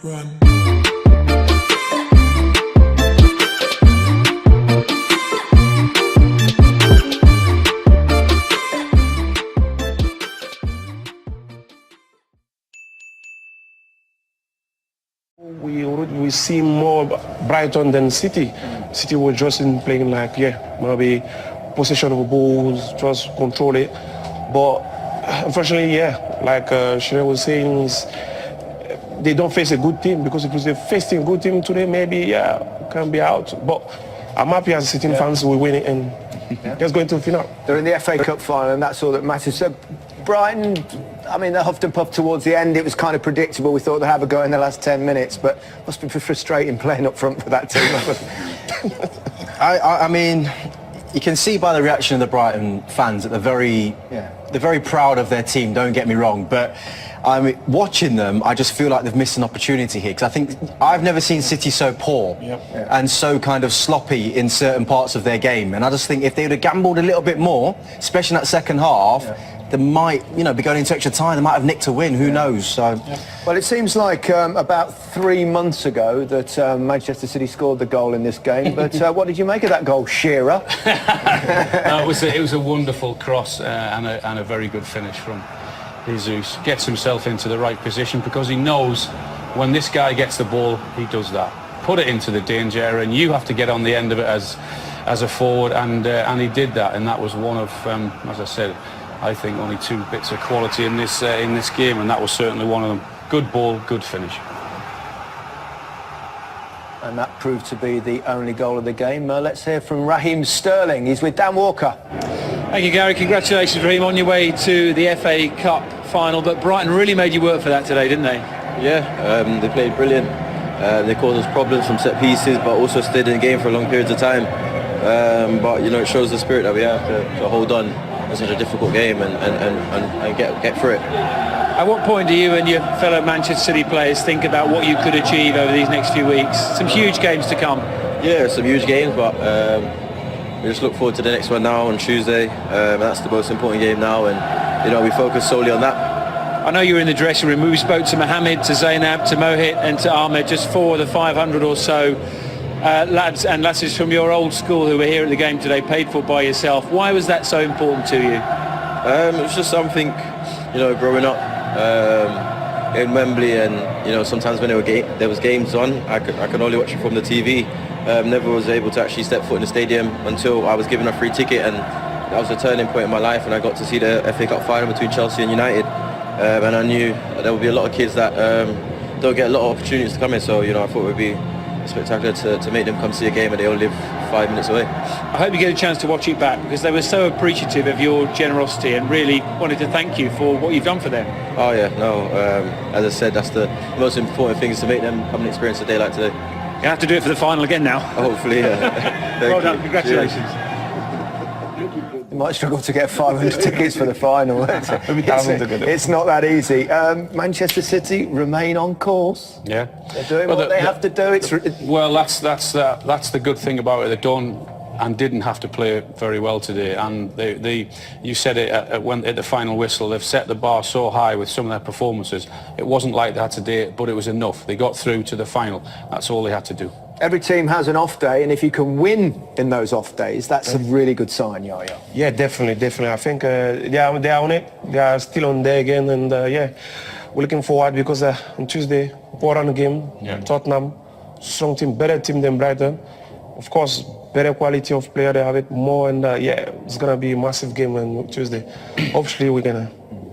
Run. We see more Brighton than City. City was just in playing like, maybe possession of balls, just control it. But unfortunately, like Shreya was saying, they don't face a good team, because if they faced a good team today, maybe, can be out. But I'm happy as City fans we win it and let's go into the final. They're in the FA Cup final and that's all that matters. So Brighton, I mean, they huffed and puffed towards the end. It was kind of predictable. We thought they'd have a go in the last 10 minutes, but must be frustrating playing up front for that team. I mean, you can see by the reaction of the Brighton fans that they're very proud of their team, don't get me wrong, but watching them, I just feel like they've missed an opportunity here, because I think I've never seen City so poor and so kind of sloppy in certain parts of their game, and I just think if they would have gambled a little bit more, especially in that second half, they might, be going into extra time, they might have nicked a win, who knows. So, well, it seems like about 3 months ago that Manchester City scored the goal in this game, but what did you make of that goal, Shearer? It was a wonderful cross and a very good finish from Jesus. Gets himself into the right position, because he knows when this guy gets the ball, he does that. Put it into the danger area, and you have to get on the end of it as a forward, and he did that, and that was one of, as I said, I think only 2 bits of quality in this game, and that was certainly one of them. Good ball, good finish. And that proved to be the only goal of the game. Let's hear from Raheem Sterling. He's with Dan Walker. Thank you, Gary. Congratulations, Raheem, on your way to the FA Cup final. But Brighton really made you work for that today, didn't they? Yeah, they played brilliant. They caused us problems from set pieces, but also stayed in the game for long periods of time. But it shows the spirit that we have to hold on in such a difficult game and get through it. At what point do you and your fellow Manchester City players think about what you could achieve over these next few weeks? Some huge games to come. Yeah, some huge games, but we just look forward to the next one now on Tuesday. That's the most important game now, and we focus solely on that. I know you were in the dressing room. We spoke to Mohamed, to Zainab, to Mohit and to Ahmed, just 4 of the 500 or so lads and lasses from your old school who were here at the game today, paid for by yourself. Why was that so important to you? It was just something, growing up in Wembley, and sometimes when there was games on, I could only watch it from the TV. Never was able to actually step foot in the stadium until I was given a free ticket, and that was a turning point in my life, and I got to see the FA Cup final between Chelsea and United, and I knew there would be a lot of kids that don't get a lot of opportunities to come in, so I thought it would be spectacular to make them come see a game, and they all live 5 minutes away. I hope you get a chance to watch it back, because they were so appreciative of your generosity and really wanted to thank you for what you've done for them. Oh yeah, no, as I said, that's the most important thing, is to make them come and experience a day like today. You have to do it for the final again now. Hopefully, yeah. Well done, congratulations. Cheers. You might struggle to get 500 tickets for the final. It's not that easy. Manchester City remain on course. Yeah, they're doing what they have to do. Well, that's the good thing about it. They don't and didn't have to play very well today. And you said it at the final whistle. They've set the bar so high with some of their performances. It wasn't like that today, but it was enough. They got through to the final. That's all they had to do. Every team has an off day, and if you can win in those off days, that's a really good sign, Yaya. Yeah, definitely. I think they are on it. They are still on there again, and we're looking forward, because on Tuesday, important game, Tottenham, strong team, better team than Brighton. Of course, better quality of player, they have it more, and it's gonna be a massive game on Tuesday. Hopefully, we're gonna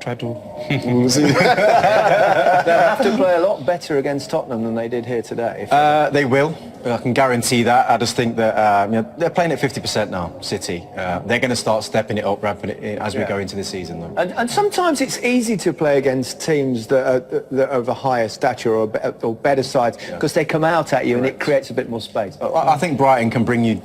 try to. We'll see. They'll have to play a lot better against Tottenham than they did here today. They will. I can guarantee that. I just think that they're playing at 50% now, City. They're going to start stepping it up, ramping it in as we go into the season, though. And sometimes it's easy to play against teams that are of a higher stature or better sides, because they come out at you. Correct. And it creates a bit more space. I think Brighton can bring you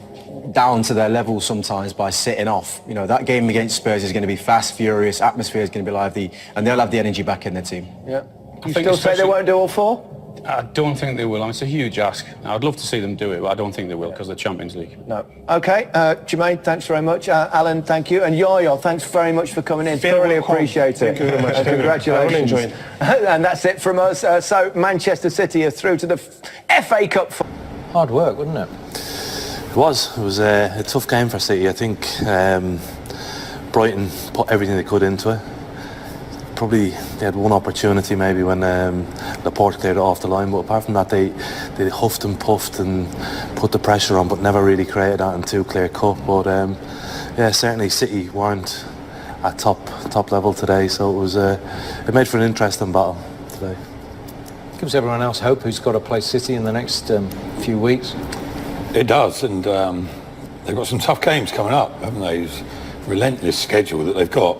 down to their level sometimes by sitting off. That game against Spurs is going to be fast, furious, atmosphere is going to be lively, and they'll have the energy back in their team. Yeah. You still say they won't do all 4? I don't think they will. I mean, it's a huge ask. I'd love to see them do it, but I don't think they will because of the Champions League. No. Okay, Jermaine, thanks very much. Alan, thank you. And Yo-Yo, thanks very much for coming in. Thoroughly appreciate it. Thank you very much. Congratulations. I really enjoyed it. And that's it from us. So Manchester City are through to the FA Cup. Hard work, wasn't it? It was a tough game for City. I think Brighton put everything they could into it. Probably they had one opportunity maybe when Laporte cleared it off the line, but apart from that they huffed and puffed and put the pressure on, but never really created that in too clear cut. But yeah, certainly City weren't at top level today, so it made for an interesting battle today. Gives everyone else hope who's got to play City in the next few weeks. It does, and they've got some tough games coming up, haven't they? It's a relentless schedule that they've got.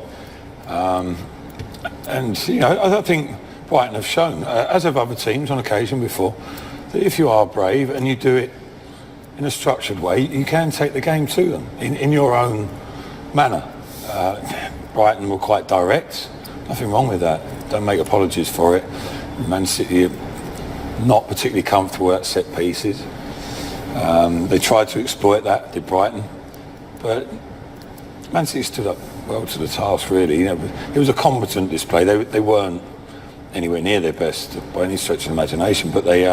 And you know, I think Brighton have shown, as have other teams on occasion before, that if you are brave and you do it in a structured way, you can take the game to them in your own manner. Brighton were quite direct. Nothing wrong with that. Don't make apologies for it. Man City are not particularly comfortable at set pieces. They tried to exploit that, did Brighton, but Man City stood up well to the task, really. You know, it was a competent display. They weren't anywhere near their best by any stretch of the imagination, but they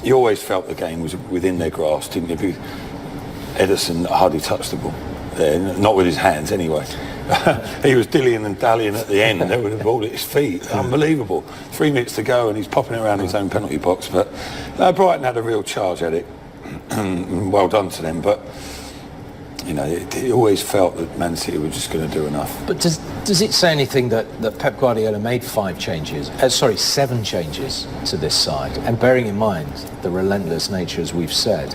you always felt the game was within their grasp, didn't you? Ederson hardly touched the ball there, not with his hands anyway. He was dillying and dallying at the end. They would have ball at his feet. Unbelievable. 3 minutes to go and he's popping around his own penalty box. But Brighton had a real charge at it. Well done to them. But you know, it always felt that Man City were just going to do enough. But does it say anything that Pep Guardiola made 7 changes to this side? And bearing in mind the relentless nature, as we've said,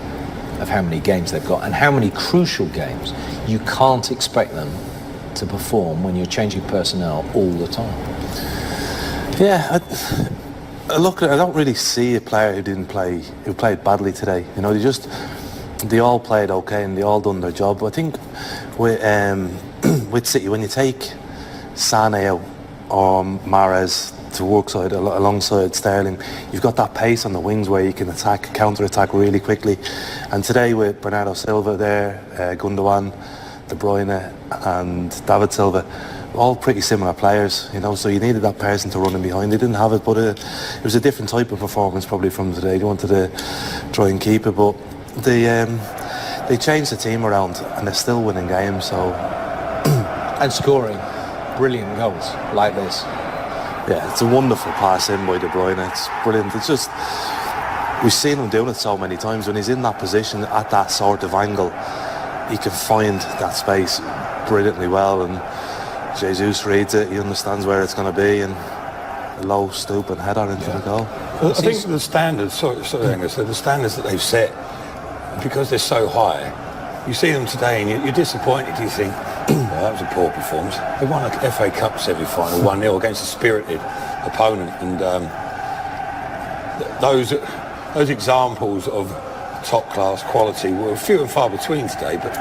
of how many games they've got and how many crucial games, you can't expect them to perform when you're changing personnel all the time. Yeah, I don't really see a player who played badly today. You know, they all played okay and they all done their job. But I think with City, when you take Sané out or Mahrez to work side alongside Sterling, you've got that pace on the wings where you can counter-attack really quickly. And today with Bernardo Silva there, Gundogan, De Bruyne and David Silva, all pretty similar players, you know, so you needed that person to run in behind. They didn't have it, but it was a different type of performance probably from today. They wanted to try and keep it, but they changed the team around and they're still winning games. So and scoring brilliant goals like this. Yeah, it's a wonderful pass in by De Bruyne. It's brilliant. It's just, we've seen him doing it so many times. When he's in that position at that sort of angle, he can find that space brilliantly well, and Jesus reads it, he understands where it's going to be, and a low stoop and header into the goal. I think the standards, sorry Angus, the standards that they've set, because they're so high, you see them today and you're disappointed. You think, well, that was a poor performance. They won a FA Cup semi-final 1-0 against a spirited opponent, and those examples of top-class quality were few and far between today. But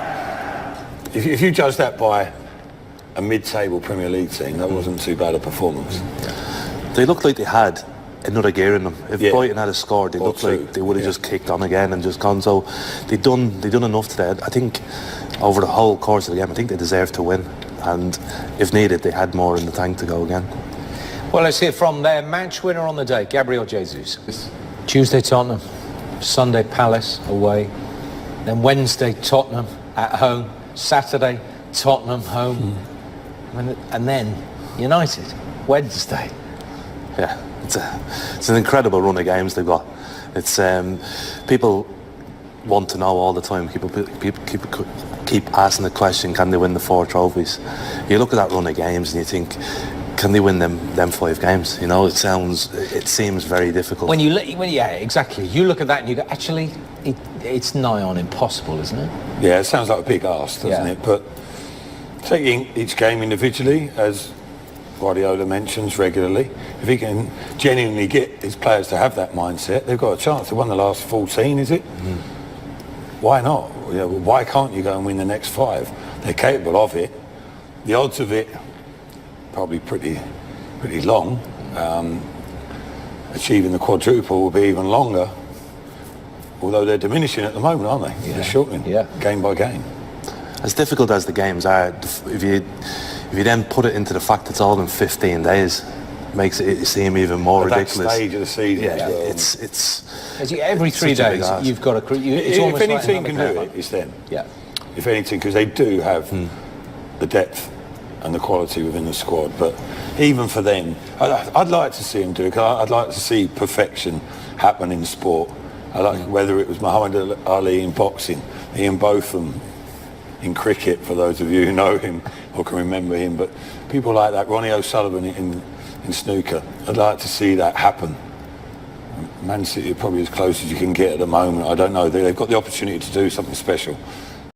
if you judge that by a mid-table Premier League team, that wasn't too bad a performance. They looked like they had another gear in them. If Brighton had scored, they looked like they would have just kicked on again and just gone. So they'd done enough today. I think over the whole course of the game, I think they deserved to win, and if needed, they had more in the tank to go again. Well, let's hear from their match winner on the day, Gabriel Jesus. Tuesday Tottenham, Sunday Palace away, then Wednesday Tottenham at home, Saturday Tottenham home, and then United Wednesday. Yeah, it's an incredible run of games they've got. It's people want to know all the time. People keep asking the question: can they win the 4 trophies? You look at that run of games and you think, can they win them 5 games? You know, it seems very difficult. Yeah, exactly. You look at that and you go, actually, it's nigh on impossible, isn't it? Yeah, it sounds like a big ask, doesn't it? But taking each game individually, as Guardiola mentions regularly, if he can genuinely get his players to have that mindset, they've got a chance. They won the last 14, is it? Why not? You know, why can't you go and win the next 5? They're capable of it. The odds of it probably pretty long. achieving the quadruple will be even longer. Although they're diminishing at the moment, aren't they? They're shortening game by game. As difficult as the games are, if you then put it into the fact it's all in 15 days, makes it seem even more ridiculous. That stage of the season. Yeah, as well. it's every 3 days you've got to. If any team can do it, it's them. Yeah. If anything, because they do have the depth and the quality within the squad. But even for them, I'd like to see them do it. Cause I'd like to see perfection happen in sport. I like whether it was Muhammad Ali in boxing, Ian Botham in cricket, for those of you who know him or can remember him, but people like that, Ronnie O'Sullivan in snooker, I'd like to see that happen. Man City are probably as close as you can get at the moment. I don't know, they've got the opportunity to do something special.